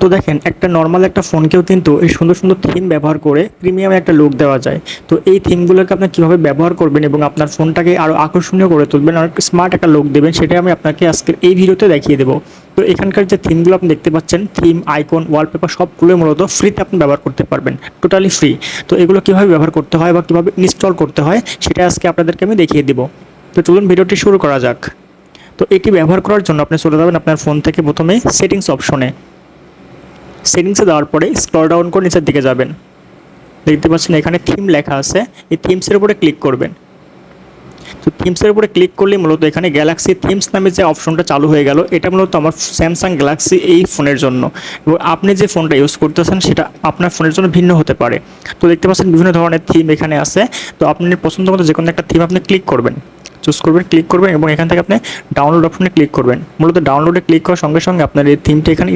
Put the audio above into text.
তো দেখেন একটা নর্মাল একটা ফোনকেও কিন্তু এই সুন্দর সুন্দর থিম ব্যবহার করে প্রিমিয়াম একটা লুক দেওয়া যায়। তো এই থিমগুলোকে আপনি কীভাবে ব্যবহার করবেন এবং আপনার ফোনটাকে আরও আকর্ষণীয় করে তুলবেন, আর স্মার্ট একটা লুক দেবেন, সেটাই আমি আপনাকে আজকের এই ভিডিওতে দেখিয়ে দেবো। তো এখানকার যে থিমগুলো আপনি দেখতে পাচ্ছেন, থিম, আইকন, ওয়ালপেপার সবগুলোই মূলত ফ্রিতে আপনি ব্যবহার করতে পারবেন, টোটালি ফ্রি। তো এগুলো কীভাবে ব্যবহার করতে হয় বা কীভাবে ইনস্টল করতে হয় সেটা আজকে আপনাদেরকে আমি দেখিয়ে দেবো। তো চলুন ভিডিওটি শুরু করা যাক। তো এটি ব্যবহার করার জন্য আপনি চলে যাবেন আপনার ফোন থেকে প্রথমে সেটিংস অপশনে। সেটিংসে যাওয়ার পরে স্ক্রল ডাউন করে নিচের দিকে যাবেন, দেখতে পাচ্ছেন এখানে থিম লেখা আছে, এই থিমসের উপরে ক্লিক করবেন। তো থিমসের উপরে ক্লিক করলে মূলত এখানে গ্যালাক্সি থিমস নামে যে অপশনটা চালু হয়ে গেল, এটা মূলত আমার স্যামসাং গ্যালাক্সি এই ফোনের জন্য, এবং আপনি যে ফোনটা ইউজ করতেছেন সেটা আপনার ফোনের জন্য ভিন্ন হতে পারে। তো দেখতে পাচ্ছেন বিভিন্ন ধরনের থিম এখানে আছে। তো আপনি পছন্দ মতো যে কোনো একটা থিম আপনি ক্লিক করবেন, চুজ করবেন, ক্লিক করবেন এবং এখান থেকে আপনি ডাউনলোড অপশনে ক্লিক করবেন। মূলত ডাউনলোডে ক্লিক করার সঙ্গে সঙ্গে আপনার এই থিমটা এখানে